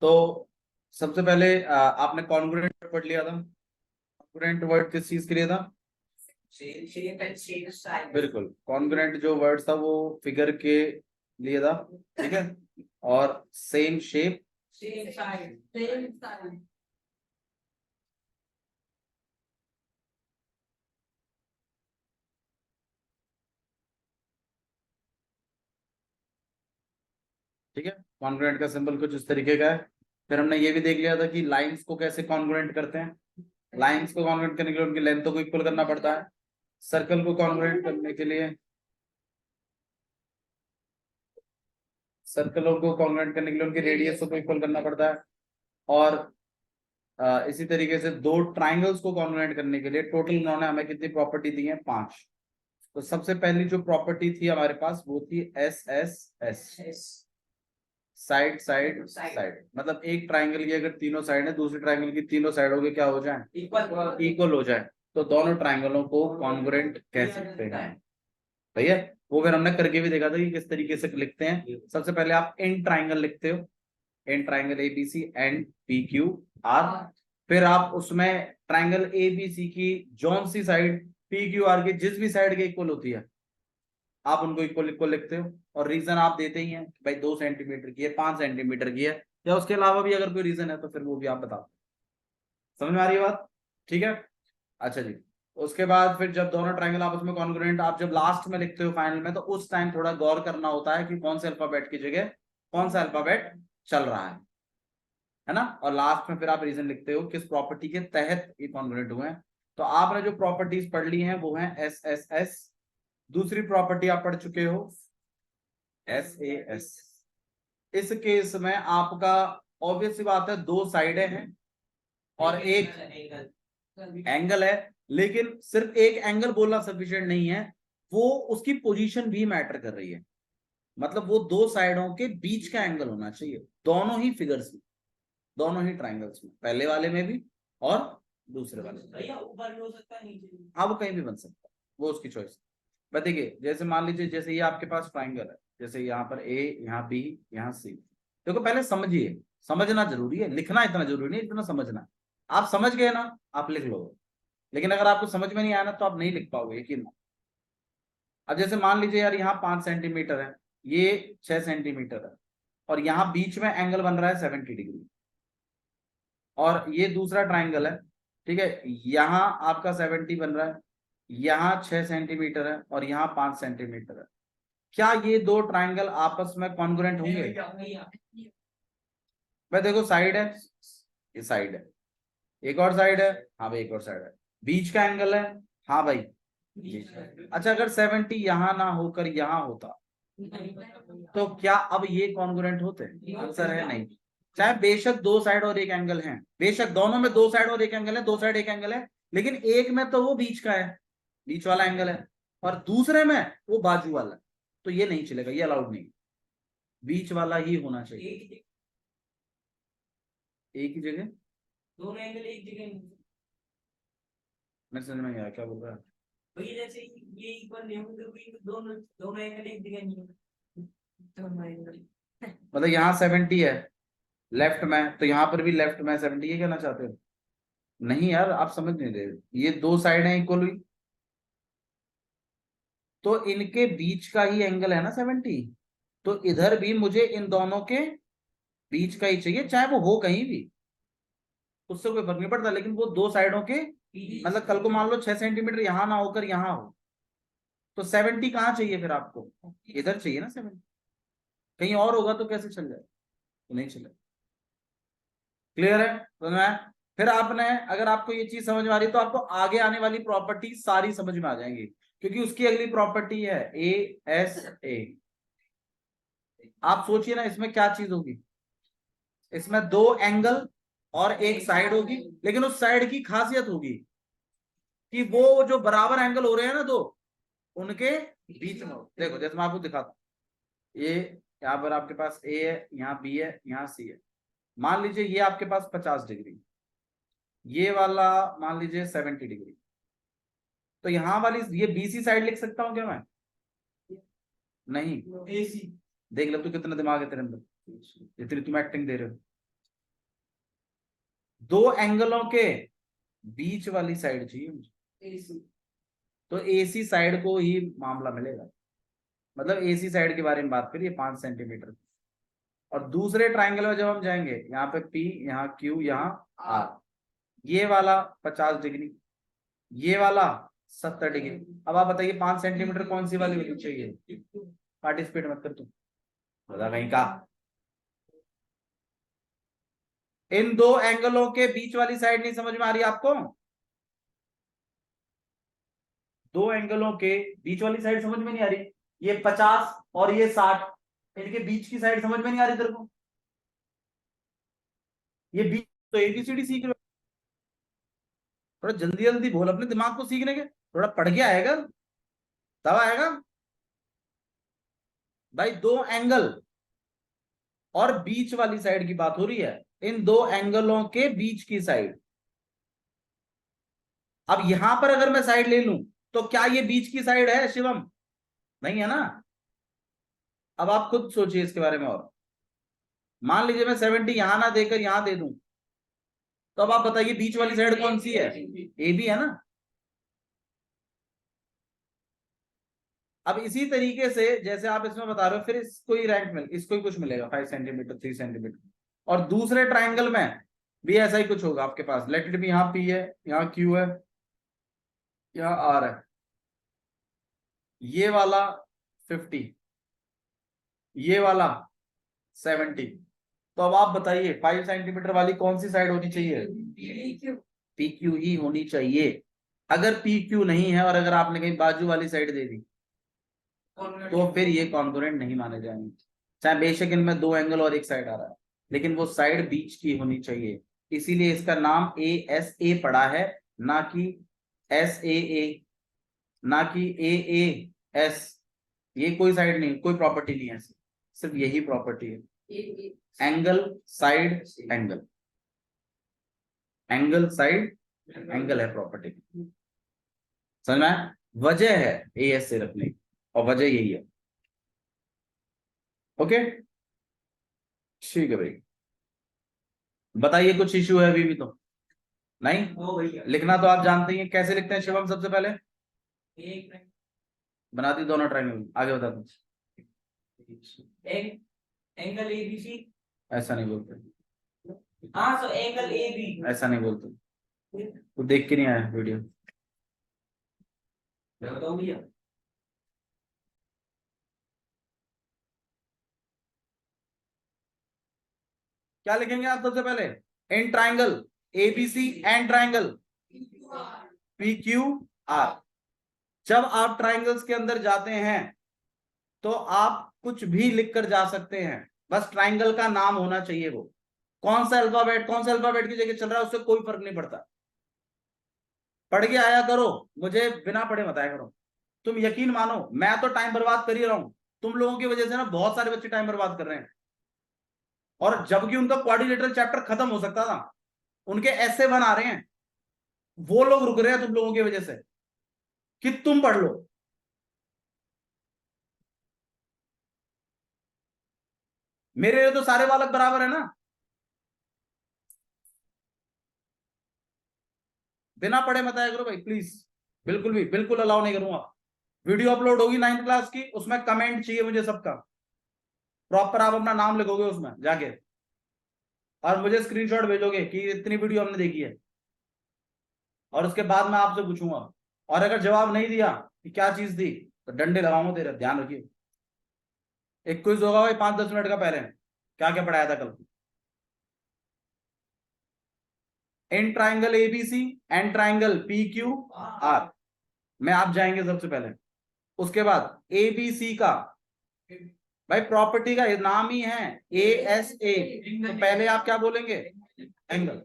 तो सबसे पहले आपने कॉन्ग्रुएंट पढ़ लिया था। कॉन्ग्रुएंट वर्ड किस चीज के लिए था? बिल्कुल, कॉन्ग्रुएंट जो वर्ड था वो फिगर के लिए था, ठीक है। और सेम शेप, सेम साइड। ठीक है। कॉन्ग्रुएंट का सिंबल कुछ इस तरीके का है। फिर हमने ये भी देख लिया था कि लाइंस को कैसे कॉन्ग्रुएंट करते हैं। लाइंस को कॉन्ग्रुएंट करने के लिए उनकी लेंथों को इक्वल करना पड़ता है। सर्कल को कॉन्ग्रुएंट करने के लिए, सर्कलों को कॉन्ग्रुएंट करने के लिए उनके रेडियस को इक्वल करना पड़ता है। और इसी तरीके से दो ट्राइंगल्स को कॉन्ग्रुएंट करने के लिए टोटल उन्होंने हमें कितनी प्रॉपर्टी दी है? 5। तो सबसे पहली जो प्रॉपर्टी थी हमारे पास वो थी S S S, side side side. मतलब एक ट्राइंगल की अगर तीनों साइड है, दूसरी ट्राइंगल की तीनों साइडों के क्या हो जाए? इक्वल हो जाए, तो दोनों ट्राइंगलों को कॉन्ग्रुएंट कह सकते हैं। भैया वो फिर हमने करके भी देखा था कि किस तरीके से लिखते हैं। सबसे पहले आप इन ट्राइंगल लिखते हो, in triangle ABC and P Q are. फिर आप उसमें ट्राइंगल एबीसी की जौन सी साइड पी क्यू आर की जिस भी साइड के इक्वल होती है, आप उनको इक्वल इक्वल लिखते हो। और रीजन आप देते ही हैं कि भाई 2 सेंटीमीटर की है, 5 सेंटीमीटर की है, या उसके अलावा भी अगर कोई रीजन है तो फिर वो भी आप बताओ। समझ में आ रही है बात? ठीक है। अच्छा जी, उसके बाद फिर जब दोनों ट्राइंगल आपस में कॉन्ग्रुएंट आप जब लास्ट में लिखते हो फाइनल में, तो उस टाइम थोड़ा गौर करना होता है कि कौन से अल्फाबेट की जगह कौन सा अल्फाबेट चल रहा है ना। और लास्ट में फिर आप रीजन लिखते हो किस प्रॉपर्टी के तहत ये कॉन्ग्रुएंट हुए हैं। तो आपने जो प्रॉपर्टीज पढ़ ली हैं वो है एस एस एस। दूसरी प्रॉपर्टी आप पढ़ चुके हो एस ए एस। इस केस में आपका ऑब्वियस सी बात है, दो साइडें हैं और एक एंगल है। लेकिन सिर्फ एक एंगल बोलना सफिशिएंट नहीं है, वो उसकी पोजीशन भी मैटर कर रही है। मतलब वो दो साइडों के बीच का एंगल होना चाहिए, दोनों ही फिगर्स में, दोनों ही ट्राइंगल्स में, पहले वाले में भी और दूसरे वाले में। ऊपर भी हो सकता है, नीचे भी। हाँ, वो कहीं भी बन सकता है, वो उसकी चॉइस। बट देखिए, जैसे मान लीजिए जैसे ये आपके पास ट्राइंगल है, जैसे यहाँ पर ए, यहाँ बी, यहाँ सी। देखो पहले समझिए, समझना जरूरी है, लिखना इतना जरूरी नहीं, इतना समझना। आप समझ गए ना, आप लिख लो। लेकिन अगर आपको समझ में नहीं आया ना तो आप नहीं लिख पाओगे, यकीन। अब जैसे मान लीजिए यार यहाँ 5 सेंटीमीटर है, ये 6 सेंटीमीटर है, और यहाँ बीच में एंगल बन रहा है 70 डिग्री। और ये दूसरा ट्राइंगल है, ठीक है, यहाँ आपका 70 बन रहा है, यहाँ 6 सेंटीमीटर है और यहाँ 5 सेंटीमीटर है। क्या ये दो ट्राइंगल आपस में कॉन्ग्रुएंट होंगे? भाई देखो, साइड है, ये साइड है, एक और साइड है, हाँ भाई एक और साइड है, बीच का एंगल है, हाँ भाई बीच का। अच्छा, अगर 70 यहां ना होकर यहां होता तो क्या अब ये कॉन्ग्रुएंट होते? आंसर है नहीं। चाहे बेशक दो साइड और एक एंगल है, बेशक दोनों में दो साइड और एक एंगल है, दो साइड एक एंगल है, लेकिन एक में तो वो बीच का है, बीच वाला एंगल है, और दूसरे में वो बाजू वाला है। तो ये नहीं चलेगा, ये अलाउड नहीं, बीच वाला ही होना चाहिए। एक ही जगह, दोनों एंगल एक जगह। मेरे समझ में नहीं आया क्या बोल रहा है। भैया जैसे ये इक्वल नहीं होंगे तो दोनों दोनों एंगल एक जगह नहीं होंगे। दोनों एंगल मतलब यहाँ 70 है लेफ्ट में, तो यहाँ पर भी लेफ्ट में 70, ये कहना चाहते हो? नहीं यार, आप समझ नहीं रहे, ये दो साइड है इक्वल हुई, तो इनके बीच का ही एंगल है ना 70। तो इधर भी मुझे इन दोनों के बीच का ही चाहिए, चाहे वो हो कहीं भी, उससे कोई फर्क नहीं पड़ता, लेकिन वो दो साइडों के, मतलब कल को मान लो 6 सेंटीमीटर यहां ना होकर यहां हो, तो 70 कहाँ चाहिए फिर आपको? इधर चाहिए ना 70। कहीं और होगा तो कैसे चल जाए? तो नहीं चले। क्लियर है? तो मैं फिर आपने, अगर आपको ये चीज समझ में आ रही तो आपको आगे आने वाली प्रॉपर्टी सारी समझ में आ जाएंगी, क्योंकि उसकी अगली प्रॉपर्टी है ए एस ए। आप सोचिए ना, इसमें क्या चीज होगी? इसमें दो एंगल और एक साइड होगी, लेकिन उस साइड की खासियत होगी कि वो जो बराबर एंगल हो रहे हैं ना दो, उनके बीच में हो। देखो जैसे मैं आपको दिखाता हूं, ये यहाँ पर आपके पास ए है, यहाँ बी है, यहाँ सी है। मान लीजिए ये आपके पास 50 डिग्री, ये वाला मान लीजिए 70 डिग्री। तो यहाँ वाली ये बीसी साइड लिख सकता हूँ क्या मैं? नहीं। एसी। देख लो तू कितना दिमाग है तेरे अंदर, जितनी तुम एक्टिंग दे रहे हो। दो एंगलों के बीच वाली साइड चाहिए मुझे, AC तो एसी साइड को ही मामला मिलेगा, मतलब एसी साइड के बारे में बात करिए 5 सेंटीमीटर। और दूसरे ट्राइंगल में जब हम जाएंगे, यहाँ पे P, यहाँ Q, यहाँ R, ये वाला 50 डिग्री, ये वाला 70 डिग्री। अब आप बताइए 5 सेंटीमीटर कौन सी वाली होनी चाहिए? पार्टिसिपेट मत कर तू, बता कहीं का। इन दो एंगलों के बीच वाली साइड नहीं समझ में आ रही आपको? दो एंगलों के बीच वाली साइड समझ में नहीं आ रही? ये 50 और ये 60, इनके बीच की साइड समझ में नहीं आ रही तेरे को? ये बीच, तो एबीसीडी सीख लो, थोड़ा जल्दी जल्दी बोल, अपने दिमाग को सीखने के, थोड़ा पढ़ के आएगा तब आएगा भाई। दो एंगल और बीच वाली साइड की बात हो रही है, इन दो एंगलों के बीच की साइड। अब यहां पर अगर मैं साइड ले लूं तो क्या ये बीच की साइड है शिवम? नहीं है ना। अब आप खुद सोचिए इसके बारे में। और मान लीजिए मैं 70 यहां ना देकर यहां दे दूं, तो अब आप बताइए बीच वाली साइड कौन सी है? ए बी है ना। अब इसी तरीके से जैसे आप इसमें बता रहे हो, फिर इसको ही रैंक मिल, इसको ही कुछ मिलेगा 5 सेंटीमीटर 3 सेंटीमीटर। और दूसरे ट्राइंगल में भी ऐसा ही कुछ होगा आपके पास। लेट इट बी, यहाँ पी है, यहाँ क्यू है, यहाँ आर है, ये वाला 50, ये वाला 70। तो अब आप बताइए 5 सेंटीमीटर वाली कौन सी साइड होनी चाहिए? पी क्यू ही होनी चाहिए। अगर पी क्यू नहीं है और अगर आपने कहीं बाजू वाली साइड दे दी तो फिर ये कॉन्ग्रुएंट नहीं माने जाएंगे, चाहे बेशक इनमें दो एंगल और एक साइड आ रहा है, लेकिन वो साइड बीच की होनी चाहिए। इसीलिए इसका नाम ए एस ए पड़ा है, ना कि एस ए ए, ना कि ए ए एस। ये कोई साइड नहीं, कोई प्रॉपर्टी नहीं है, सिर्फ यही प्रॉपर्टी है, angle side angle, angle side angle है प्रॉपर्टी। समझ में आया? वजह है ए एस से रखने की, और वजह यही है। ओके, ठीक है भाई। बताइए कुछ इश्यू है अभी भी तो नहीं? लिखना तो आप जानते ही हैं, कैसे लिखते हैं शिवम? सबसे पहले बना दी दोनों ट्रायंगल, आगे बता दो। एंगल एबीसी, ऐसा नहीं बोलते, हाँ सो एंगल एबी, ऐसा नहीं बोलते, तू देख के नहीं आया वीडियो। बताओ भैया। क्या लिखेंगे आप सबसे पहले? In triangle ABC and triangle P Q are. जब आप ट्राइंगल्स के अंदर जाते हैं तो आप कुछ भी लिखकर जा सकते हैं, बस ट्राइंगल का नाम होना चाहिए। वो कौन सा अल्फाबेट की जगह चल रहा है उससे कोई फर्क नहीं पड़ता। पढ़ के आया करो, मुझे बिना पढ़े मत आया करो। तुम यकीन मानो, मैं तो टाइम बर्बाद कर ही रहा हूं, तुम लोगों की वजह से ना बहुत सारे बच्चे टाइम बर्बाद कर रहे हैं। और जबकि उनका क्वाड्रिलेटरल चैप्टर खत्म हो सकता था, उनके ऐसे बन आ रहे हैं, वो लोग रुक रहे हैं तुम लोगों की वजह से कि तुम पढ़ लो। मेरे लिए तो सारे बालक बराबर है ना। बिना पढ़े मत आया करो भाई प्लीज, बिल्कुल भी, बिल्कुल अलाउ नहीं करूंगा। वीडियो अपलोड होगी 9th क्लास की, उसमें कमेंट चाहिए मुझे सबका, प्रॉपर आप अपना नाम लिखोगे उसमें जाके, और मुझे स्क्रीनशॉट भेजोगे कि इतनी वीडियो हमने देखी है। और उसके बाद मैं आपसे पूछूंगा, और अगर जवाब नहीं दिया कि क्या चीज थी तो डंडे लगाऊंगा तेरे, ध्यान रखिए। एक क्विज होगा भाई 5-10 मिनट का, पहले क्या क्या पढ़ाया था कल। In triangle ABC and triangle P Q are में आप जाएंगे सबसे पहले। उसके बाद एबीसी का, भाई प्रॉपर्टी का नाम ही है ए एस ए, तो पहले आप क्या बोलेंगे? एंगल।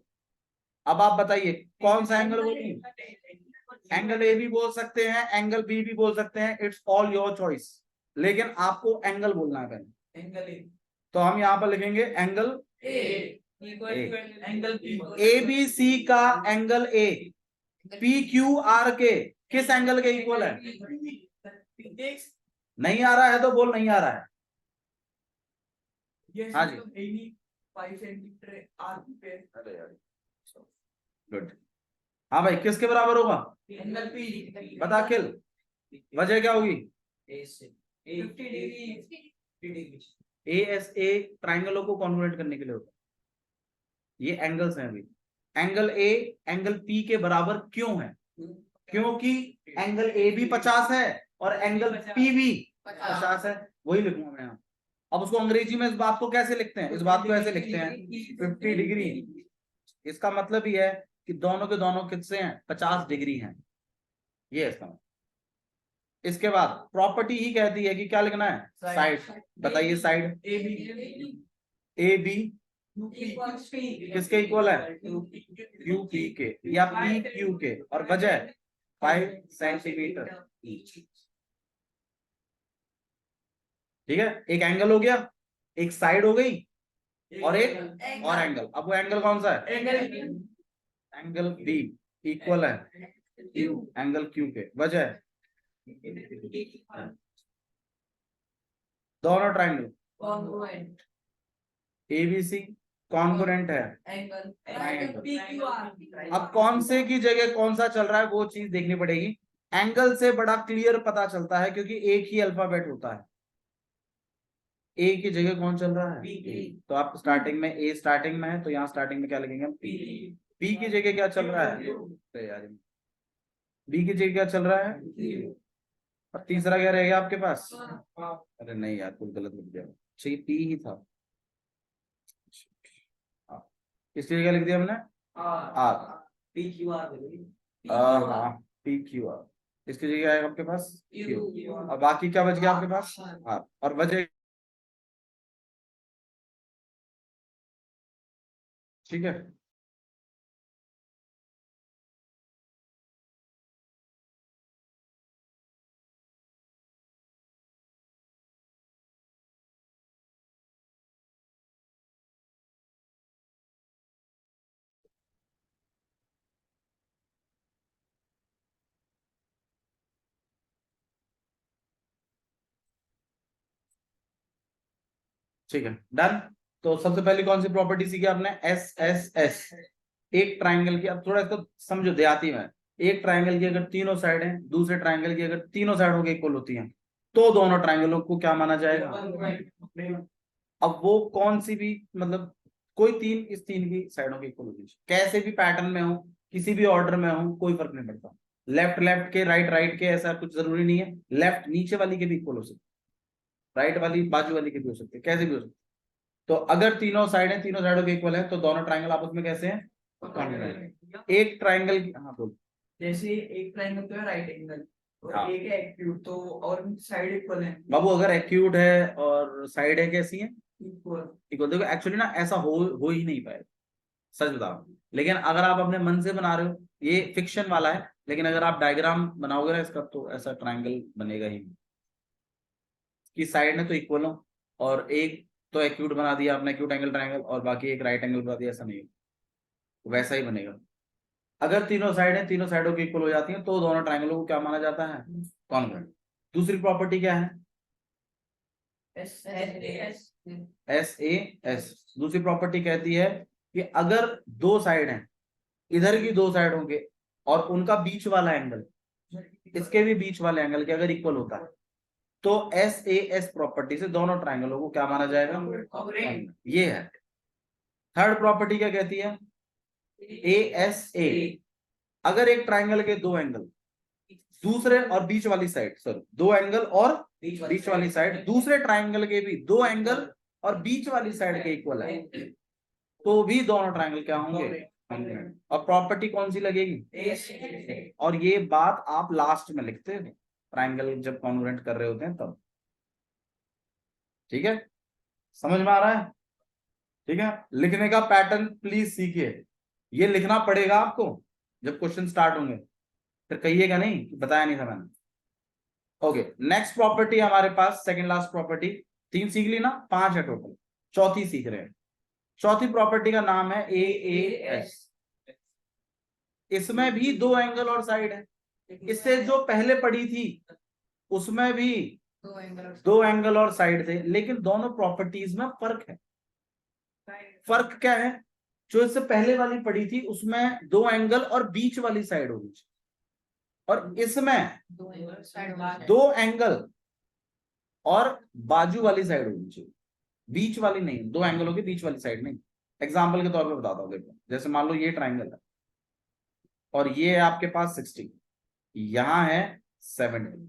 अब आप बताइए कौन सा एंगल बोलेंगे? एंगल ए भी बोल सकते हैं, एंगल बी भी बोल सकते हैं, इट्स ऑल योर चॉइस, लेकिन आपको एंगल बोलना है पहले। एंगल ए, तो हम यहाँ पर लिखेंगे angle angle B, A B C का angle A P Q R के किस एंगल के इक्वल है? नहीं आ रहा है तो बोल नहीं आ रहा है। हाँ जी। 5 सेंटीमीटर आर पे। अरे यार गुड। हाँ भाई, किसके बराबर होगा? एंगल पी बता अखिल, वजह क्या होगी? ASA ट्राइंगलों को कॉन्ग्रुएंट करने के लिए होता है। ये एंगल्स हैं अभी। एंगल ए एंगल पी के बराबर क्यों है? क्योंकि एंगल ए भी 50 है और एंगल पी भी 50 है। वही लिखूंगा मैं यहाँ। अब उसको अंग्रेजी में इस बात को कैसे लिखते हैं? इस बात को ऐसे लिखते हैं 50 डिग्री। इसका मतलब ही है कि दोनों के दोनों कितने हैं? 50 डिग्री हैं। ये है इसका मतलब। इसके बाद प्रॉपर्टी ही कहती है कि क्या लिखना है? साइड। बताइए साइड ए बी किसके इक्वल है? क्यू पी के या पी क्यू के, और वजह 5 सेंटीमीटर। ठीक है, एक एंगल हो गया, एक साइड हो गई, और एक और एंगल। अब वो एंगल कौन सा है? एंगल बी इक्वल है एंगल क्यू के। वजह दोनों ट्राइंगल एबीसी कॉन्ग्रुएंट है ट्राइंगल। अब कौन से की जगह कौन सा चल रहा है वो चीज देखनी पड़ेगी। एंगल से बड़ा क्लियर पता चलता है क्योंकि एक ही अल्फाबेट होता है। ए की जगह कौन चल रहा है? तो आप स्टार्टिंग में ए स्टार्टिंग में है तो यहाँ स्टार्टिंग में क्या लिखेंगे? बी की जगह क्या चल रहा है? अरे यार, बी की जगह क्या चल रहा है? और तीसरा क्या रहेगा आपके पास? अरे नहीं यार, कुछ गलत लिख दिया। चाहिए पी ही था। इसलिए क्या लिख दिया हमने? आर। हाँ, पी क्यू आर। इसकी जगह आएगा आपके पास क्यू। और बाकी क्या बच गया आपके पास? आर। और वजह, ठीक है। ठीक है, डन। तो सबसे पहले कौन सी प्रॉपर्टी सीखी आपने? S S S. एक ट्राइंगल की, अब थोड़ा इसको समझो देहाती में। एक ट्राइंगल की अगर तीनों साइड हैं, दूसरे ट्राइंगल की अगर तीनों साइडों के इक्वल होती हैं, तो दोनों ट्राइंगलों को क्या माना जाएगा? अब वो कौन सी भी, मतलब कोई तीन, इस तीन की साइडों के इक्वल होती है, कैसे भी पैटर्न में हो, किसी भी ऑर्डर में हो, कोई फर्क नहीं पड़ता। लेफ्ट लेफ्ट के, राइट राइट के, ऐसा कुछ जरूरी नहीं है। लेफ्ट नीचे वाली के भी इक्वल हो सकते, राइट वाली बाजू वाली के भी हो सकते, कैसे भी हो सकते। तो अगर तीनों साइड है, तीनों साइडों के इक्वल है, तो दोनों ट्राइंगल आपस में कैसे हैं? कॉन्ग्रुएंट। एक ट्राइंगल की, हाँ बोल। जैसे एक ट्रायंगल तो है राइट एंगल, और हाँ। एक है एक्यूट, तो और साइड इक्वल है। बाबू अगर एक्यूट है और साइड है कैसी है? इक्वल। इक्वल। देखो एक्चुअली ना ऐसा हो ही नहीं पाएगा, सच बताओ। लेकिन अगर आप अपने मन से बना रहे हो, ये फिक्शन वाला है, लेकिन अगर आप डायग्राम बनाओगे ना इसका, तो ऐसा ट्राइंगल बनेगा ही नहीं। कि साइड में तो इक्वल हो, और एक तो एक्यूट बना दिया आपने, एक्यूट एंगल ट्राइंगल, और बाकी एक राइट एंगल बना दिया, ऐसा नहीं हो। वैसा ही बनेगा। अगर तीनों साइड है, तीनों साइडों की इक्वल हो जाती है, तो दोनों ट्राइंगलों को क्या माना जाता है? कॉन्ग्रुएंट। दूसरी प्रॉपर्टी क्या है? S S SAS। दूसरी प्रॉपर्टी कहती है कि अगर दो साइड हैं, इधर की दो साइड होंगे, और उनका बीच वाला एंगल इसके भी बीच वाले एंगल के अगर इक्वल होता है, तो SAS प्रॉपर्टी से दोनों ट्राइंगलों को क्या माना जाएगा? कॉन्ग्रुएंट। ये है। थर्ड प्रॉपर्टी क्या कहती है? ASA। अगर एक ट्राइंगल के दो एंगल, दूसरे और बीच वाली साइड, सॉरी, दो एंगल और बीच वाली साइड दूसरे ट्राइंगल के भी दो एंगल और बीच वाली साइड के इक्वल है, तो भी दोनों ट्राइंगल क्या होंगे? कॉन्ग्रुएंट। और प्रॉपर्टी कौन सी लगेगी? और ये बात आप लास्ट में लिखते हैं ट्राइंगल जब कॉन्ग्रुएंट कर रहे होते हैं तब। ठीक है, समझ में आ रहा है? ठीक है, लिखने का पैटर्न प्लीज सीखिए। ये लिखना पड़ेगा आपको जब क्वेश्चन स्टार्ट होंगे, फिर कहिएगा नहीं कि बताया नहीं था मैंने। ओके, नेक्स्ट प्रॉपर्टी हमारे पास, सेकंड लास्ट प्रॉपर्टी। तीन सीख ली ना, 5 है टोटल, चौथी सीख रहे हैं। चौथी प्रॉपर्टी का नाम है AAS। इसमें भी दो एंगल और साइड है। इससे जो पहले पड़ी थी उसमें भी दो एंगल और साइड थे, लेकिन दोनों प्रॉपर्टीज में फर्क है। फर्क क्या है? जो इससे पहले वाली पड़ी थी उसमें दो एंगल और बीच वाली साइड होनी चाहिए, और इसमें दो एंगल और बाजू वाली साइड होनी चाहिए, बीच वाली नहीं, दो एंगलों के बीच वाली साइड नहीं। एग्जाम्पल के तौर पे बताता हूँ, देखो जैसे मान लो ये ट्राइंगल है और ये है आपके पास 60, यहाँ है 70,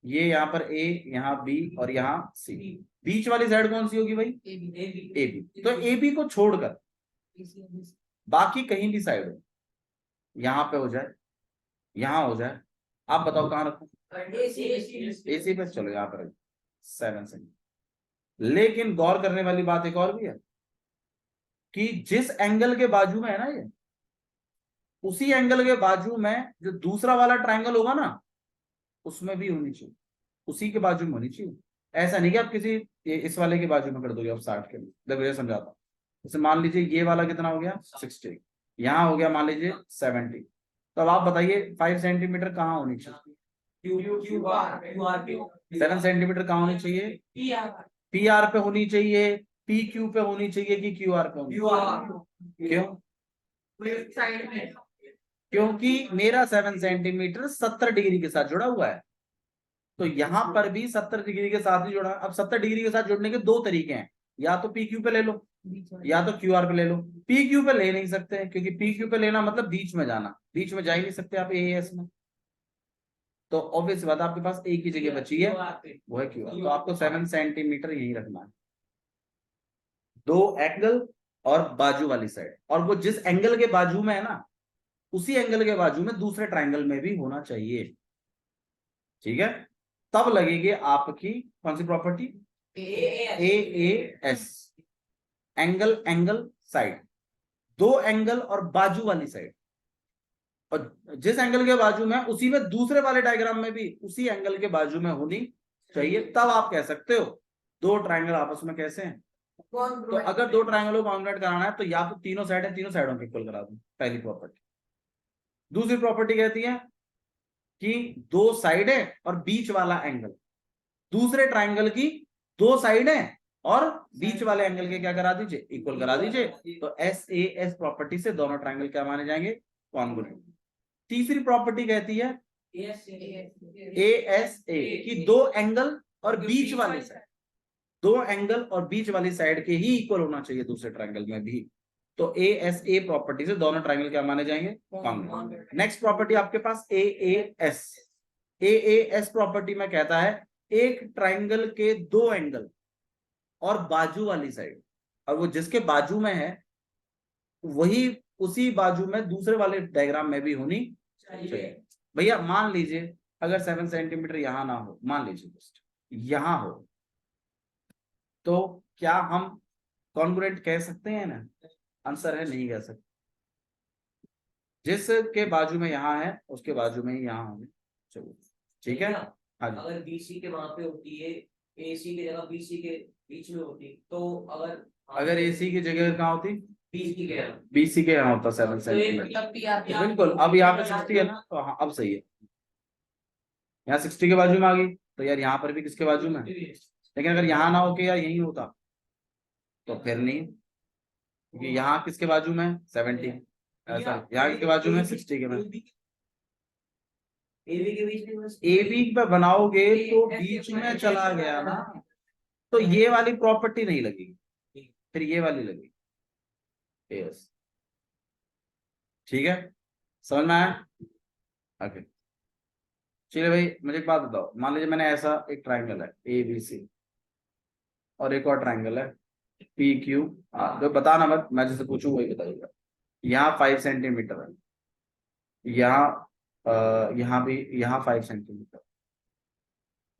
ये यहाँ पर ए, यहाँ बी और यहाँ सी, बीच वाली साइड कौन सी होगी भाई? A B. तो ए बी को छोड़कर बाकी कहीं भी साइड हो, यहाँ पे हो जाए, यहाँ हो जाए, आप बताओ कहाँ रखो? एसी पे। चलो यहाँ पर 7 सेंटीमीटर। लेकिन गौर करने वाली बात एक और भी है कि जिस एंगल के बाजू में है ना ये, उसी एंगल के बाजू में जो दूसरा वाला ट्राइंगल होगा ना, उसमें भी होनी चाहिए, उसी के बाजू में होनी चाहिए। ऐसा नहीं कि आप किसी इस वाले के बाजू में कर दोगे आप 60 के लिए। देखो ये समझाता हूँ। जैसे मान लीजिए ये वाला कितना हो गया? 60, यहाँ हो गया मान लीजिए 70। तो अब आप बताइए 5 सेंटीमीटर कहाँ होनी चाहिए? 7 सेंटीमीटर कहाँ होनी चाहिए? पी आर पे होनी चाहिए, पी क्यू पे होनी चाहिए कि क्यू आर पे होनी चाहिए? क्यों? क्योंकि मेरा 7 सेंटीमीटर 70 डिग्री के साथ जुड़ा हुआ है, तो यहां पर भी 70 डिग्री के साथ ही जुड़ा। अब 70 डिग्री के साथ जुड़ने के दो तरीके हैं, या तो पी क्यू पे ले लो या तो क्यू आर पे ले लो। पी क्यू पे ले नहीं सकते क्योंकि पी क्यू पे लेना मतलब बीच में जाना, बीच में जा ही नहीं सकते आप एएस में। तो ऑब्वियस बात आपके पास एक ही जगह बची है, वो है क्यू आर। तो आपको 7 सेंटीमीटर यही रखना है, दो एंगल और बाजू वाली साइड, और वो जिस एंगल के बाजू में है ना, उसी एंगल के बाजू में दूसरे ट्राइंगल में भी होना चाहिए। ठीक है, तब लगेगी आपकी कौन सी property? A S, angle angle side, दो एंगल और बाजू वाली साइड, और जिस एंगल के बाजू में उसी में दूसरे वाले डायग्राम में भी उसी एंगल के बाजू में होनी चाहिए, तब आप कह सकते हो दो ट्राइंगल आपस में कैसे हैं। तो अगर दो ट्राइंगलों को कॉन्ग्रुएंट कराना है तो या तो तीनों साइड है, तीनों साइडों को इक्वल करा दो, पहली प्रॉपर्टी। दूसरी प्रॉपर्टी कहती है कि दो साइड है और बीच वाला एंगल, दूसरे ट्राइंगल की दो साइड है और बीच वाले एंगल के क्या करा दीजिए? इक्वल करा दीजिए। तो एस ए एस प्रॉपर्टी से दोनों ट्राइंगल क्या माने जाएंगे? कॉन्ग्रुएंट। तीसरी प्रॉपर्टी कहती है ए एस ए कि दो एंगल और बीच वाली साइड, दो एंगल और बीच वाली साइड के ही इक्वल होना चाहिए दूसरे ट्राइंगल में भी। तो ए एस ए प्रॉपर्टी से दोनों ट्राइंगल क्या माने जाएंगे? कॉन्ग्रुएंट। नेक्स्ट प्रॉपर्टी आपके पास A S. A S property में कहता है एक ट्राइंगल के दो एंगल और बाजू वाली साइड, और वो जिसके बाजू में है वही उसी बाजू में दूसरे वाले डायग्राम में भी होनी चाहिए। भैया मान लीजिए अगर 7 सेंटीमीटर यहां ना हो, मान लीजिए जस्ट यहां हो, तो क्या हम कॉन्ग्रुएंट कह सकते हैं ना? आंसर है नहीं कह सकते। जिसके बाजू में यहां है उसके बाजू में ही यहां होंगे। चलो ठीक है। हाँ जी। अगर बीसी के वहां पे होती है, एसी की जगह बीसी के बीच में होती, तो अगर एसी की जगह कहाँ होती? बीसी के बीसी के यहाँ होता 7 सेंटीमीटर। बिल्कुल, अब यहाँ पे 60 है ना, तो हाँ अब सही है। यहाँ 60 के बाजू में आ गई, तो यार यहाँ पर भी किसके बाजू में? लेकिन अगर यहाँ ना होके यार यही होता तो फिर नहीं, क्योंकि यहाँ किसके बाजू में? 70, ऐसा यहाँ किसके बाजू में? 60 के में। एबी पे बनाओगे तो बीच में चला गया ना, तो ये वाली प्रॉपर्टी नहीं लगेगी, फिर ये वाली लगेगी। यस ठीक है, समझ में आया? ओके चलिए भाई, मुझे एक बात बताओ, मान लीजिए मैंने ऐसा एक ट्राइंगल है ए बी सी, और एक और ट्राइंगल है पी क्यू। तो बताना मत, मैं जैसे पूछूं वही बताइएगा। यहाँ 5 सेंटीमीटर है, यहाँ भी यहाँ 5 सेंटीमीटर,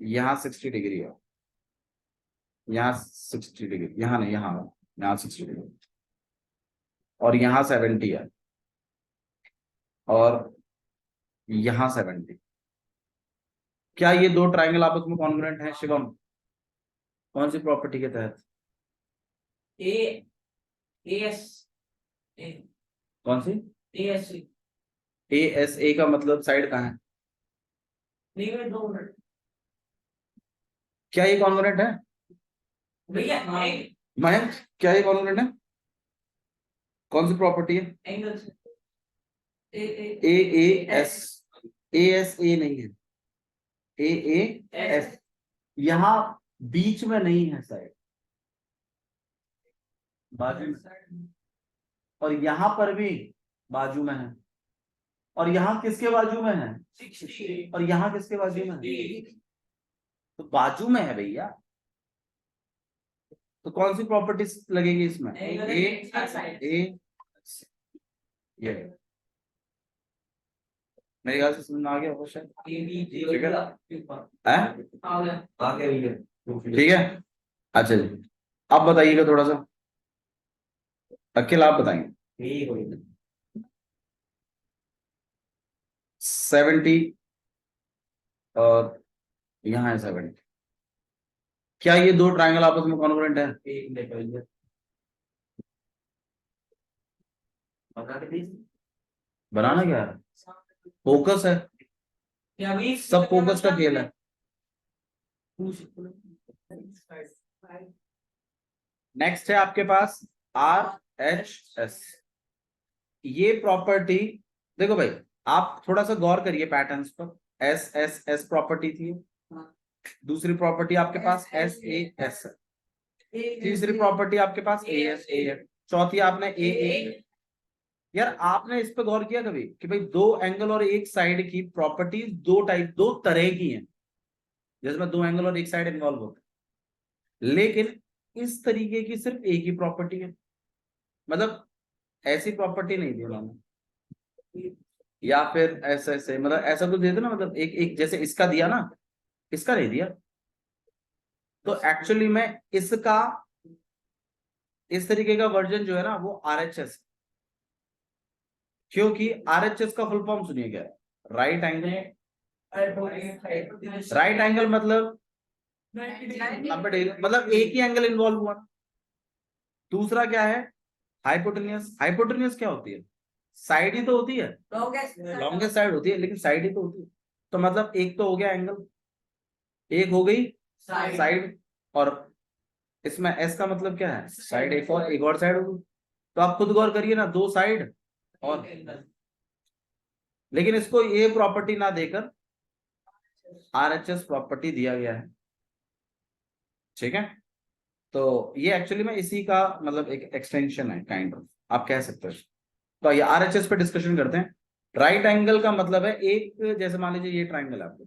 यहाँ 60 डिग्री है, यहाँ 60 डिग्री, यहाँ नहीं, यहाँ 60 डिग्री, और यहाँ 70 है, और यहाँ 70। क्या ये दो ट्राइंगल आपस में कॉन्ग्रुएंट हैं शिवम? कौन सी प्रॉपर्टी के तहत? कौन सी? ए एस ए का मतलब साइड कहाँ है? क्या ये कॉन्ग्रुएंट है? भैया मयंक क्या ये कॉन्ग्रुएंट है? कौन सी प्रॉपर्टी है? एंगल ए ए एस, ए नहीं है, एस यहां बीच में नहीं है साइड, बाजू में, और यहां पर भी बाजू में है, और यहां किसके बाजू में है? 60 और यहां किसके बाजू में है? तो बाजू में है भैया, तो कौन सी प्रॉपर्टी लगेगी इसमें? ए ये मेरे ख्याल से समझ में आ गया होगा शायद। ठीक है, अच्छा जी, आप बताइएगा थोड़ा सा, अकेले आप बताएंगे। 70 और यहाँ है 70, क्या ये दो ट्रायंगल आपस में कॉन्ग्रुएंट है? बनाना क्या है? फोकस है, सब फोकस का खेल है। नेक्स्ट है आपके पास RHS, ये प्रॉपर्टी देखो भाई, आप थोड़ा सा गौर करिए पैटर्न्स पर। S प्रॉपर्टी थी, दूसरी प्रॉपर्टी आपके पास SAS है, तीसरी प्रॉपर्टी आपके पास AS है, चौथी आपने AA। यार आपने इस पे गौर किया कभी कि भाई दो एंगल और एक साइड की प्रॉपर्टीज दो तरह की हैं, जिसमें दो एंगल और एक साइड इन्वॉल्व होते हैं, लेकिन इस तरीके की सिर्फ एक ही प्रॉपर्टी है, मतलब ऐसी प्रॉपर्टी नहीं दी उन्होंने, या फिर ऐसे मतलब ऐसा कुछ दे दो ना, मतलब एक एक जैसे इसका दिया ना, इसका नहीं दिया। तो एक्चुअली में इसका इस तरीके का वर्जन जो है ना वो RHS, क्योंकि RHS का फुल फॉर्म सुनिए क्या है? Right angle. राइट एंगल मतलब मतलब एक ही एंगल इन्वॉल्व हुआ। दूसरा क्या है? हाइपोटेनियस। हाइपोटेनियस क्या होती है? साइड ही तो होती है, लॉन्गेस्ट साइड होती है, लेकिन साइड ही तो होती है। तो मतलब एक तो हो गया एंगल, एक हो गई साइड, और इसमें एस का मतलब क्या है? साइड, एक और साइड होगी। तो आप खुद गौर करिए ना, दो साइड और, लेकिन इसको ये प्रॉपर्टी ना देकर RHS प्रॉपर्टी दिया गया है। ठीक है, तो ये एक्चुअली में इसी का मतलब एक एक्सटेंशन है, काइंड ऑफ आप कह सकते हो। तो ये RHS पे डिस्कशन करते हैं। राइट एंगल का मतलब है एक, जैसे मान लीजिए ये ट्राइंगल है आपको,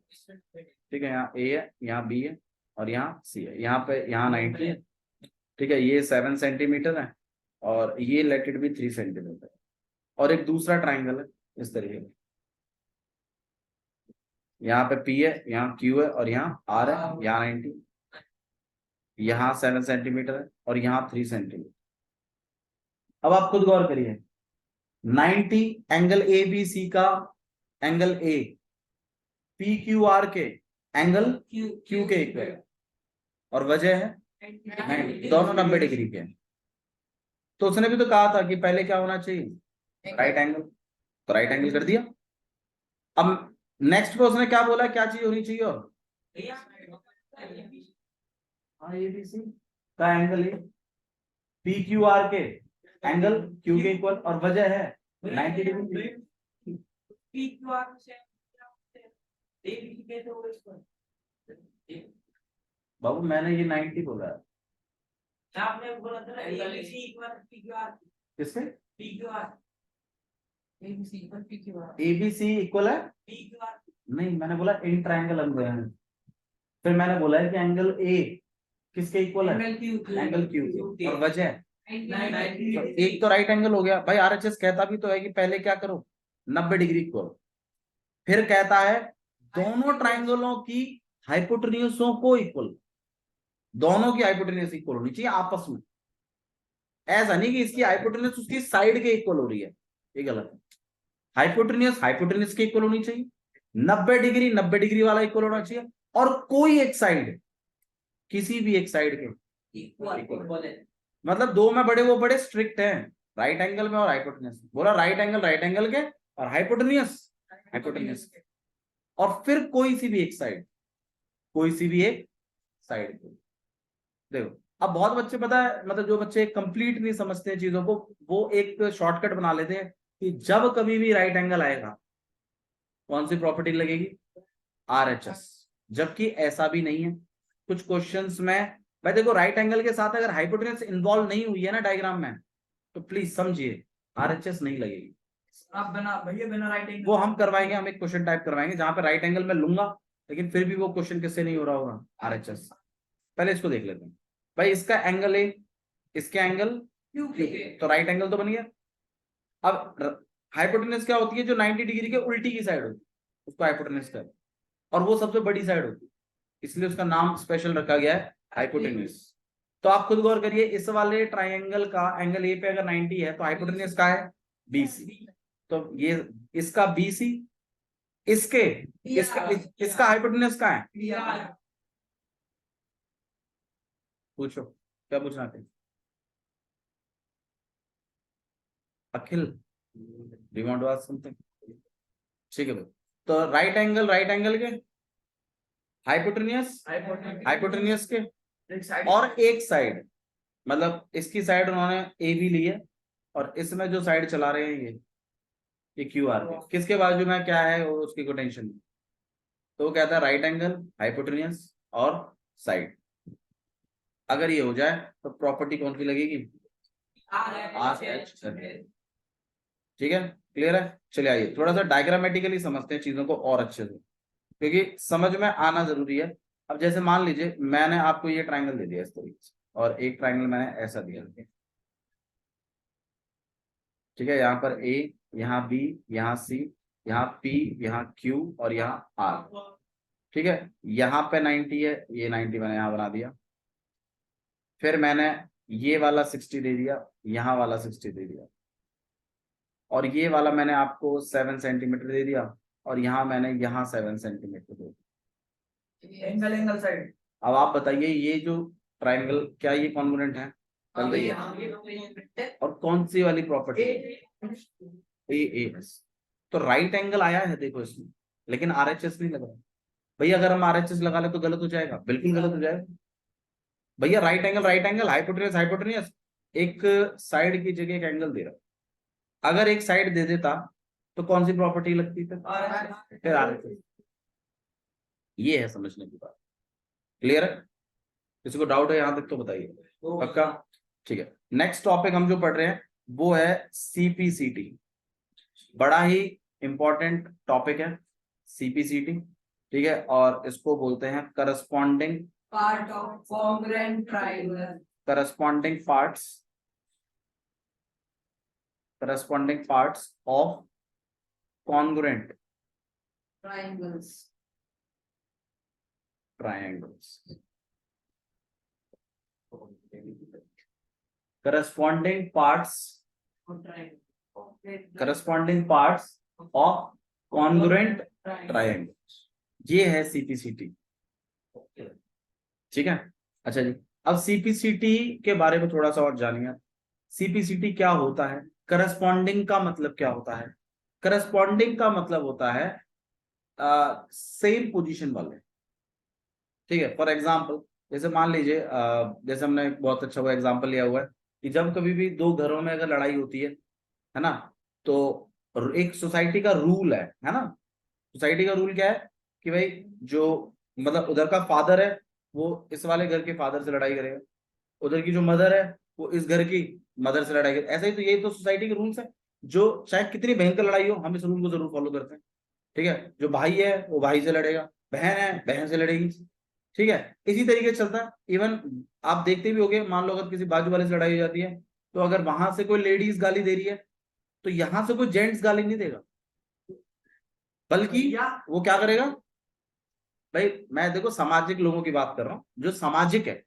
ठीक है, यहाँ A है, यहाँ B है, और यहाँ C है, यहाँ पे यहाँ 90 है, ठीक है, ये 7 सेंटीमीटर है, और ये लेट इट बी 3 सेंटीमीटर, और एक दूसरा ट्राइंगल है इस तरीके का, यहाँ पे P है, यहाँ Q है, और यहाँ R है, यहाँ 90, यहाँ 7 सेंटीमीटर है, और यहाँ 3 सेंटीमीटर। अब आप खुद गौर करिए, 90 एंगल ABC का एंगल A, PQR के एंगल Q के इक्वल है, और वजह है 90, दोनों 90 डिग्री के हैं। तो उसने भी तो कहा था कि पहले क्या होना चाहिए? राइट एंगल, तो राइट एंगल कर दिया। अब नेक्स्ट पे उसने क्या बोला, क्या चीज होनी चाहिए? और हाँ, ABC का एंगल है PQR के एंगल Q के इक्वल, और वजह है 90 डिग्री। बाबू मैंने ये 90 बोला है, आपने बोला था ना PQR किससे? PQR ABC इक्वल है PQR नहीं, मैंने बोला इन ट्राइंगल है, फिर मैंने बोला है कि एंगल A किसके इक्वल है? एंगल Q, और वजह तो एक तो राइट एंगल हो गया भाई। RHS कहता भी तो है कि पहले क्या करो, 90 डिग्री करो, फिर कहता है दोनों ट्राइंगलों की हाइपोटेन्यूसों को इक्वल, दोनों की हाइपोटेन्यूस इक्वल होनी चाहिए आपस में। ऐसा नहीं कि इसकी हाइपोटेन्यूस उसकी साइड के इक्वल हो रही है, ये गलत है। हाइपोटेन्यूस के इक्वल होनी चाहिए, 90 डिग्री वाला इक्वल होना चाहिए, और कोई एक साइड, किसी भी एक साइड के इक्वल। मतलब दो में बड़े वो बड़े स्ट्रिक्ट हैं, राइट एंगल में और हाइपोटेन्यूस। बोला राइट एंगल के, और हाइपोटेन्यूस के, और फिर कोई सी भी एक साइड, कोई सी भी एक साइड। देखो अब बहुत बच्चे पता है, मतलब जो बच्चे कंप्लीट नहीं समझते हैं चीजों को, वो एक शॉर्टकट बना लेते हैं कि जब कभी भी राइट एंगल आएगा कौन सी प्रॉपर्टी लगेगी, RHS। जबकि ऐसा भी नहीं है। कुछ क्वेश्चंस में भाई देखो, राइट एंगल के साथ अगर हाइपोटेन्यूज इन्वॉल्व नहीं हुई है ना डायग्राम में, तो प्लीज समझिए RHS नहीं लगेगी। आप बिना राइट एंगल वो हम करवाएंगे, हम एक क्वेश्चन टाइप करवाएंगे जहां पे राइट एंगल में लूंगा, लेकिन फिर भी वो क्वेश्चन किससे नहीं हो रहा होगा, RHS। पहले इसको देख लेते हैं। भाई इसका एंगल ए, इसके एंगल क्यू तो राइट एंगल तो बन गया। अब हाइपोटेन्यूज क्या होती है, जो 90 डिग्री के उल्टी की साइड होती है उसको हाइपोटेन्यूज कहते हैं, और वो सबसे बड़ी साइड होती है, इसलिए उसका नाम स्पेशल रखा गया है हाइपोटेन्यूज। तो आप खुद गौर करिए, इस वाले ट्राइंगल का एंगल ए पे अगर 90 है तो हाइपोटेन्यूज का है BC। तो ये इसका BC, इसके इसका हाइपोटेन्यूज का है, पूछो क्या पूछना था Akhil, do want to ask something? ठीक है भाई, तो राइट एंगल के हाइपोटेन्यूज के और एक साइड, मतलब इसकी साइड उन्होंने ए भी ली है, और इसमें जो साइड चला रहे हैं ये QR पे, किसके बाजू में क्या है वो उसकी को टेंशन नहीं। तो वो कहता है राइट एंगल, हाइपोटेन्यूज और साइड। अगर ये हो जाए तो प्रॉपर्टी कौन सी लगेगी, RHS। ठीक है, क्लियर है। चलिए आइए थोड़ा सा डायग्रामेटिकली समझते हैं चीजों को और अच्छे से, क्योंकि समझ में आना जरूरी है। अब जैसे मान लीजिए मैंने आपको ये ट्राइंगल दे दिया इस तरीके से, और एक ट्राइंगल मैंने ऐसा दिया, ठीक है, यहाँ पर A, यहाँ B, यहाँ C, यहाँ P, यहाँ Q और यहाँ R। ठीक है, यहाँ पे 90 है, ये 90 मैंने यहाँ बना दिया। फिर मैंने ये वाला 60 दे दिया, यहाँ वाला 60 दे दिया, और ये वाला मैंने आपको 7 सेंटीमीटर दे दिया, और यहाँ मैंने यहाँ 7 सेंटीमीटर दे दिया। Angle side. अब आप बताइए ये जो ट्राइंगल क्या ये कॉन्ग्रुएंट है, चल रही है, और कौन सी वाली प्रॉपर्टी, AAS। तो राइट एंगल आया है देखो इसमें, लेकिन RHS नहीं लगा। भैया अगर हम RHS लगा ले तो गलत हो जाएगा, बिल्कुल गलत हो जाएगा। भैया राइट एंगल, हाइपोटेन्यूज, एक साइड की जगह एक एंगल दे रहा, अगर एक साइड दे देता तो कौन सी प्रॉपर्टी लगती फिर RHS। ये है समझने की बात, क्लियर है। किसी को डाउट है यहां तक तो बताइए, पक्का। ठीक है, नेक्स्ट टॉपिक हम जो पढ़ रहे हैं वो है CPCT। बड़ा ही इंपॉर्टेंट टॉपिक है CPCT, ठीक है, और इसको बोलते हैं corresponding part of congruent triangle. Corresponding parts of congruent triangles. corresponding parts of congruent triangles, ये है CPCT। ठीक है, अच्छा जी, अब CPCT के बारे में थोड़ा सा और जानिए। CPCT क्या होता है, करस्पॉन्डिंग का मतलब क्या होता है। करस्पॉन्डिंग का मतलब होता है सेम पोजीशन वाले। ठीक है, फॉर एग्जांपल जैसे मान लीजिए जैसे हमने एक बहुत अच्छा वो एग्जांपल लिया हुआ है कि जब कभी भी दो घरों में अगर लड़ाई होती है ना, तो एक सोसाइटी का रूल है ना। सोसाइटी का रूल क्या है कि भाई जो मतलब उधर का फादर है वो इस वाले घर के फादर से लड़ाई करेगा, उधर की जो मदर है वो इस घर की मदर से लड़ाई करेगा। ऐसा ही तो यही तो सोसाइटी के रूल्स है, जो चाहे कितनी भयंकर लड़ाई हो हम इस रूल को जरूर फॉलो करते हैं। ठीक है, जो भाई है वो भाई से लड़ेगा, बहन है बहन से लड़ेगी। ठीक है, इसी तरीके से चलता है। इवन आप देखते भी होंगे, मान लो अगर किसी बाजू वाले से लड़ाई हो जाती है, तो अगर वहां से कोई लेडीज गाली दे रही है तो यहां से कोई जेंट्स गाली नहीं देगा, बल्कि वो क्या करेगा। भाई मैं देखो सामाजिक लोगों की बात कर रहा हूँ, जो सामाजिक है,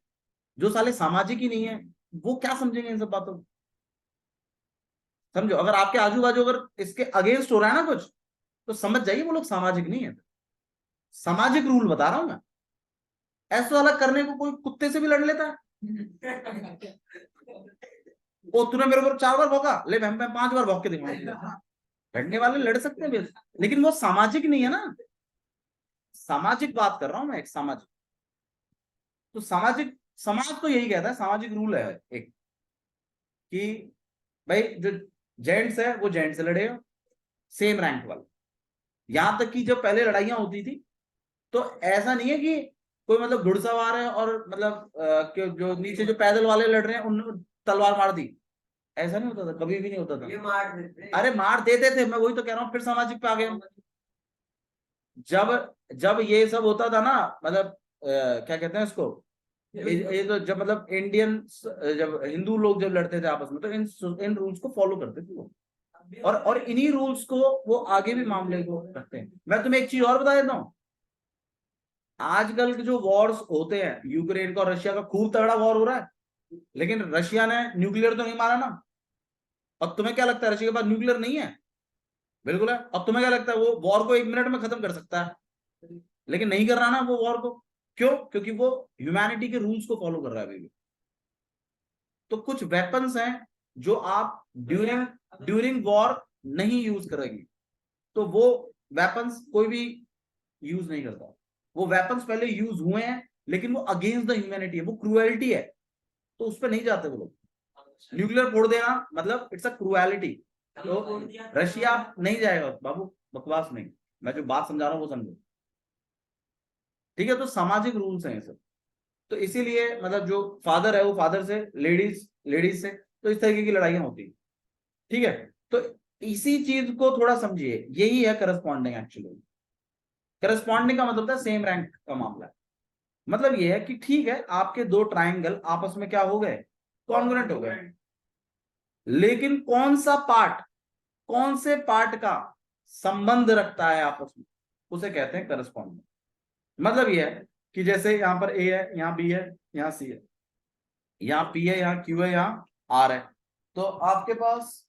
जो साले सामाजिक ही नहीं है वो क्या समझेंगे इन सब बातों को। समझो, अगर आपके आजू बाजू अगर इसके अगेंस्ट हो रहा है ना कुछ, तो समझ जाइए वो लोग सामाजिक नहीं है। सामाजिक रूल बता रहा हूं मैं। ऐसा वाला करने को कोई कुत्ते से भी लड़ लेता है। ओ तूने मेरे ऊपर 4 बार भौंका, ले मैं 5 बार भौंक के दिखाऊंगा। लड़ने वाले लड़ सकते हैं, लेकिन वो सामाजिक नहीं है ना। सामाजिक बात कर रहा हूं मैं, एक सामाजिक। तो सामाजिक समाज तो यही कहता है, सामाजिक रूल है एक, कि भाई जो जेंट्स है वो जेंट्स से लड़ेगा, सेम रैंक वाला। यहां तक कि जब पहले लड़ाइयां होती थी तो ऐसा नहीं है कि कोई मतलब घुड़सवार है और मतलब जो नीचे जो पैदल वाले लड़ रहे हैं उन तलवार मार दी, ऐसा नहीं होता था, कभी भी नहीं होता था। ये मार देते। अरे मार देते थे, मैं वही तो कह रहा हूँ, फिर सामाजिक पे आ गए हम। जब जब ये सब होता था ना, मतलब क्या कहते हैं इसको, ये तो जब मतलब इंडियन, जब हिंदू लोग जब लड़ते थे आपस में तो इन रूल्स को फॉलो करते थे वो, और इन्हीं रूल्स को वो आगे भी मामले को रखते हैं। मैं तुम्हें एक चीज और बता देता हूँ, आजकल के जो वॉर्स होते हैं, यूक्रेन का और रशिया का खूब तगड़ा वॉर हो रहा है, लेकिन रशिया ने न्यूक्लियर तो नहीं मारा ना। और तुम्हें क्या लगता है रशिया के पास न्यूक्लियर नहीं है? बिल्कुल है। अब तुम्हें क्या लगता है वो वॉर को 1 मिनट में खत्म कर सकता है? लेकिन नहीं कर रहा ना वो वॉर को। क्यों? क्योंकि वो ह्यूमैनिटी के रूल्स को फॉलो कर रहा है अभी भी। तो कुछ वेपन्स हैं जो आप ड्यूरिंग ड्यूरिंग वॉर नहीं यूज करेंगे, तो वो वेपन्स कोई भी यूज नहीं करता। वो वेपन्स पहले यूज हुए हैं लेकिन वो अगेंस्ट द ह्यूमैनिटी है, वो क्रूएलिटी है, तो उस पर नहीं जाते वो लोग। न्यूक्लियर फोड़ देना मतलब इट्स अ क्रूएलिटी। तो रशिया नहीं जाएगा बाबू, बकवास नहीं, मैं जो बात समझा रहा हूँ वो समझो, ठीक है? तो सामाजिक रूल्स हैं ये सब। तो इसीलिए मतलब जो फादर है वो फादर से, लेडीज लेडीज से, तो इस तरीके की लड़ाइयां होती है, ठीक है? तो इसी चीज को थोड़ा समझिए, यही है करस्पॉन्डिंग एक्चुअली। करस्पॉन्डिंग का मतलब था सेम रैंक का मामला है। मतलब ये है कि ठीक है, आपके दो ट्राइंगल आपस में क्या हो गए, कॉन्ग्रुएंट हो गए, लेकिन कौन सा पार्ट कौन से पार्ट का संबंध रखता है आपस में, उसे कहते हैं करस्पॉन्डिंग। मतलब ये है कि जैसे यहां पर ए है, यहाँ बी है, यहाँ सी है, यहाँ पी है, यहाँ क्यू है, यहाँ आर है। तो आपके पास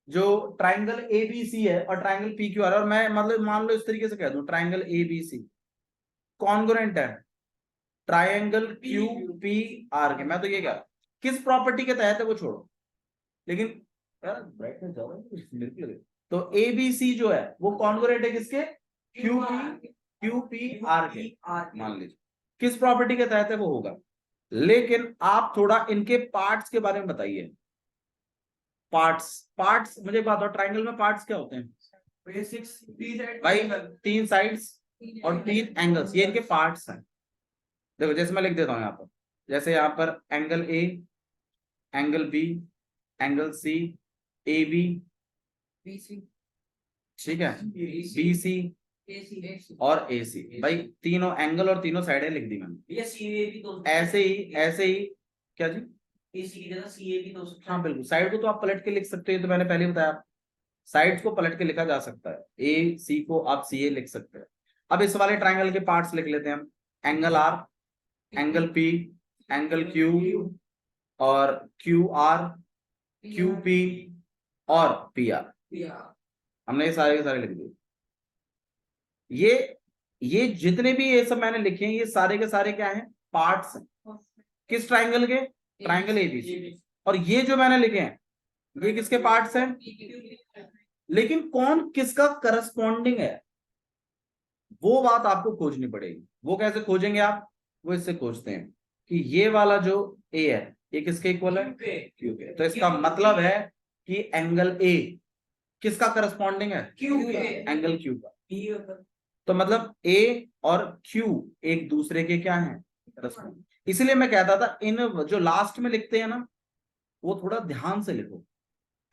जो ट्राइंगल ए बी सी है और ट्राइंगल पी क्यू आर, और मैं मतलब मान लो इस तरीके से कह दूं, triangle A B C congruent है ट्राइंगल क्यू पी आर के। मैं तो ये कह रहा हूं, किस प्रॉपर्टी के तहत है वो छोड़ो, लेकिन यार ब्राइटनेस ज्यादा है, तो ए बी सी जो है वो कॉन्ग्रुएंट है किसके, क्यू पी आर के, मान लीजिए। किस प्रॉपर्टी के तहत है वो होगा। लेकिन आप थोड़ा इनके पार्ट्स के बारे में बताइए। पार्ट्स पार्ट्स मुझे बात हो, ट्राइंगल में पार्ट्स क्या होते हैं भाई? 3 साइड्स और 3 एंगल्स, ये इनके पार्ट्स हैं। देखो जैसे मैं लिख देता हूं यहाँ पर, जैसे यहाँ पर angle A, angle B, angle C, A B, ठीक है, बी सी और ए सी। भाई तीनों एंगल और तीनों साइडें लिख दी मैंने। ऐसे ही क्या जी, एसी की जगह सीए भी तो हाँ बिल्कुल, साइड को तो आप पलट के लिख सकते हो, ये तो मैंने पहले ही बताया, साइड्स को पलट के लिखा जा सकता है, ए सी को आप सी ए लिख सकते हैं। अब इस वाले ट्राइंगल के पार्ट्स लिख लेते हैं हम, angle R, angle P, angle Q और क्यू आर, क्यू पी और पी आर। हमने ये सारे के सारे लिख दिए। ये जितने भी ये सब मैंने लिखे हैं, ये सारे के सारे क्या हैं, पार्ट्स हैं किस ट्राइंगल के, ट्राइंगल एबीसी। और ये जो मैंने लिखे हैं ये किसके पार्ट्स हैं, लेकिन कौन किसका करस्पॉन्डिंग है वो बात आपको खोजनी पड़ेगी। वो कैसे खोजेंगे आप, वो इससे खोजते हैं कि ये वाला जो ए है ये किसके इक्वल है, क्यू के। तो इसका मतलब है कि एंगल ए किसका करस्पॉन्डिंग है, क्यू के, एंगल क्यू का। तो मतलब ए और क्यू एक दूसरे के क्या हैं, करस्पॉन्डिंग। इसलिए मैं कहता था इन जो लास्ट में लिखते हैं ना वो थोड़ा ध्यान से लिखो,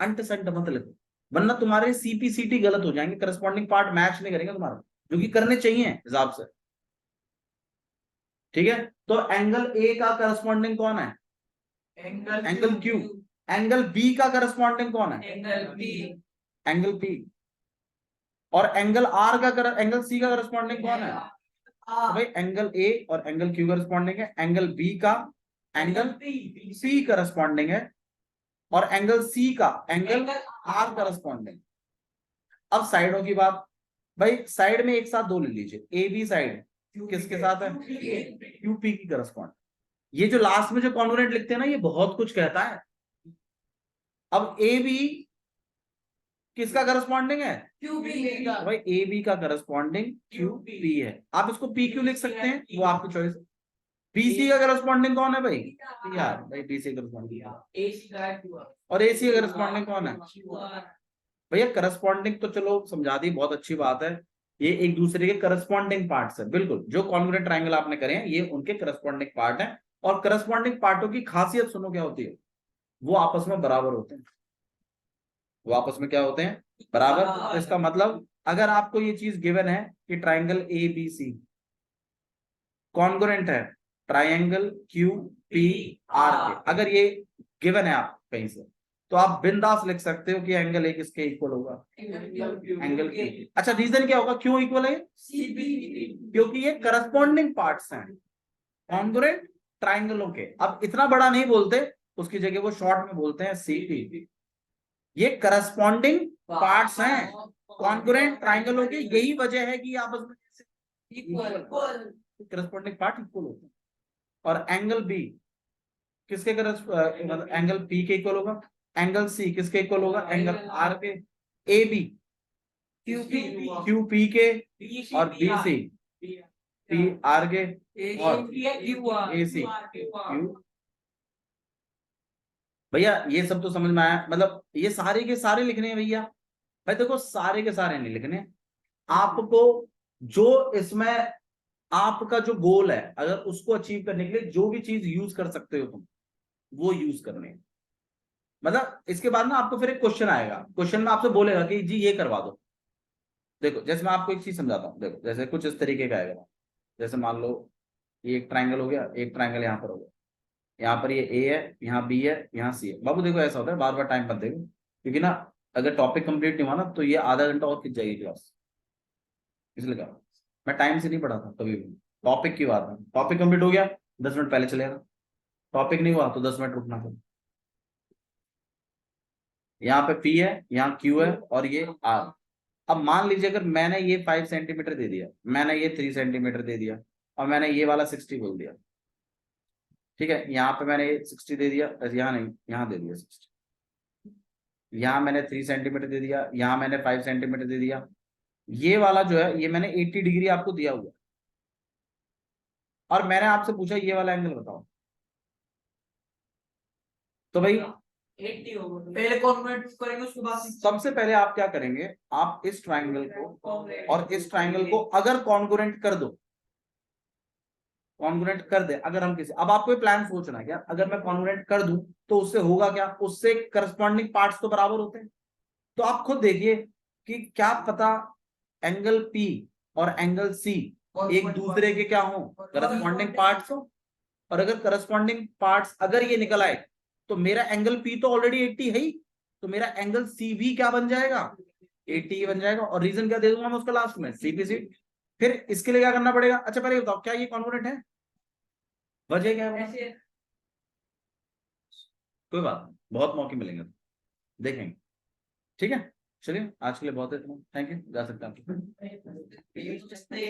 अंट संट मत लिखो, वरना तुम्हारे सीपीसीटी गलत हो जाएंगे, करस्पॉन्डिंग पार्ट मैच नहीं करेंगे तुम्हारा, जो कि करने चाहिए हिसाब से, ठीक है? तो एंगल ए का करस्पॉन्डिंग कौन है, एंगल क्यू। एंगल बी का करस्पॉन्डिंग कौन है, एंगल पी। और एंगल आर का एंगल सी का करस्पॉन्डिंग कौन है, तो भाई एंगल ए और एंगल क्यू करस्पॉन्डिंग है, एंगल बी का एंगल पी करस्पॉन्डिंग है, और एंगल सी का एंगल आर करस्पॉन्डिंग। अब साइडों की बात, भाई साइड में एक साथ दो ले लीजिए, ए बी साइड किसके साथ है, क्यूपी की करस्पॉन्ड। ये जो लास्ट में जो कॉन्ग्रुएंट लिखते हैं ना ये बहुत कुछ कहता है। अब ए बी किसका करस्पॉन्डिंग है, क्यूबी तो भाई ए बी का करस्पॉन्डिंग क्यू पी है। आप इसको पी क्यू लिख सकते हैं, वो आपकी चॉइस है, BC का करस्पॉन्डिंग कौन है भाई? PR भाई, BC का करस्पॉन्डिंग। AC का है QR। और AC का करस्पॉन्डिंग कौन है? QR। भैया करस्पॉन्डिंग तो चलो समझा दी, बहुत अच्छी बात है, ये एक दूसरे के करस्पॉन्डिंग पार्ट्स है, बिल्कुल जो कॉन्ग्रुएंट ट्रायंगल आपने करे हैं ये उनके करस्पॉन्डिंग पार्ट है। और करस्पॉन्डिंग पार्टों की खासियत सुनो क्या होती है, वो आपस में बराबर होते हैं। वो आपस में क्या होते हैं? बराबर। तो इसका मतलब अगर आपको ये चीज गिवन है कि ट्राइंगल ABC कॉन्ग्रुएंट है ट्राइंगल QPR के, अगर ये गिवन है आप कहीं से, तो आप बिंदास लिख सकते हो कि एंगल A किसके इक्वल होगा? Angle Q। अच्छा, रीजन क्या होगा क्यों इक्वल है? क्योंकि ये करस्पॉन्डिंग पार्ट्स हैं कॉन्ग्रुएंट ट्राइंगलों के। अब इतना बड़ा नहीं बोलते, उसकी जगह वो शॉर्ट में बोलते हैं CP। ये करस्पॉन्डिंग पार्ट्स हैं कॉन्ग्रुएंट ट्राइंगलों के, यही वजह है कि आपस में करस्पॉन्डिंग पार्ट इक्वल होते हैं। और एंगल B किसके मतलब एंगल P के इक्वल होगा? एंगल C किसके इक्वल होगा? एंगल R के। AB QP के और BC PR के और AC Q। भैया ये सब तो समझ में आया, मतलब ये सारे के सारे लिखने हैं भैया? भाई देखो सारे के सारे नहीं लिखने, आपको जो इसमें आपका जो गोल है अगर उसको अचीव करने के लिए जो भी चीज यूज कर सकते हो तुम, वो यूज करने हैं। मतलब इसके बाद ना आपको फिर एक क्वेश्चन आएगा, क्वेश्चन में आपसे बोलेगा कि जी ये करवा दो। देखो जैसे मैं आपको एक चीज समझाता हूँ, देखो जैसे कुछ इस तरीके का आएगा, जैसे मान लो ये एक ट्राइंगल हो गया, एक ट्राइंगल यहाँ पर हो गया, यहाँ पर ये A है, यहाँ B है, यहाँ C है। बाबू देखो ऐसा होता है, बार बार टाइम मत देखो, क्योंकि ना अगर टॉपिक कंप्लीट नहीं हुआ ना तो ये आधा घंटा और खिंच जाएगी क्लास। इसलिए कहा मैं टाइम से नहीं पढ़ाता कभी भी, टॉपिक की बात है। टॉपिक कंप्लीट हो गया 10 मिनट पहले चलेगा, टॉपिक नहीं हुआ तो 10 मिनट रुकना फिर। यहाँ पे P है, यहाँ Q है और ये R। अब मान लीजिए अगर मैंने ये 5 सेंटीमीटर दे दिया, मैंने ये 3 सेंटीमीटर दे दिया और मैंने ये वाला 60 बोल दिया, ठीक है, यहाँ पे मैंने 60 दे दिया, यहाँ नहीं यहाँ दे दिया 60, यहाँ मैंने 3 सेंटीमीटर दे दिया, यहाँ मैंने 5 सेंटीमीटर दे दिया, ये वाला जो है ये मैंने 80 डिग्री आपको दिया हुआ, और मैंने आपसे पूछा ये वाला एंगल बताओ, तो भाई 80 होगा। पहले कॉन्ग्रुएंट करेंगे उसके बाद सबसे पहले आप क्या करेंगे, आप इस ट्राइंगल को और इस ट्राइंगल को अगर कॉन्ग्रुएंट कर दो, कॉन्ग्रुएंट कर दे अगर हम किसी, अब आपको प्लान सोचना है क्या, अगर मैं कॉन्ग्रुएंट कर दूं तो उससे होगा क्या, उससे करस्पॉन्डिंग पार्ट्स तो बराबर होते हैं। तो आप खुद देखिए कि क्या पता एंगल P और एंगल C एक दूसरे के क्या हो, करस्पॉन्डिंग पार्ट्स हो। और अगर करस्पॉन्डिंग पार्ट्स अगर ये निकल आए तो मेरा एंगल P तो ऑलरेडी 80 है ही, तो मेरा एंगल C भी क्या बन जाएगा, 80 बन जाएगा। और रीजन क्या दे दूंगा मैं उसका लास्ट में, CPC। फिर इसके लिए क्या करना पड़ेगा, अच्छा पहले बताओ क्या ये कॉन्ग्रुएंट है, वजह क्या है? ऐसे कोई बात नहीं, बहुत मौके मिलेंगे देखेंगे, ठीक है। चलिए आज के लिए बहुत है, थैंक यू, जा सकते हैं आप।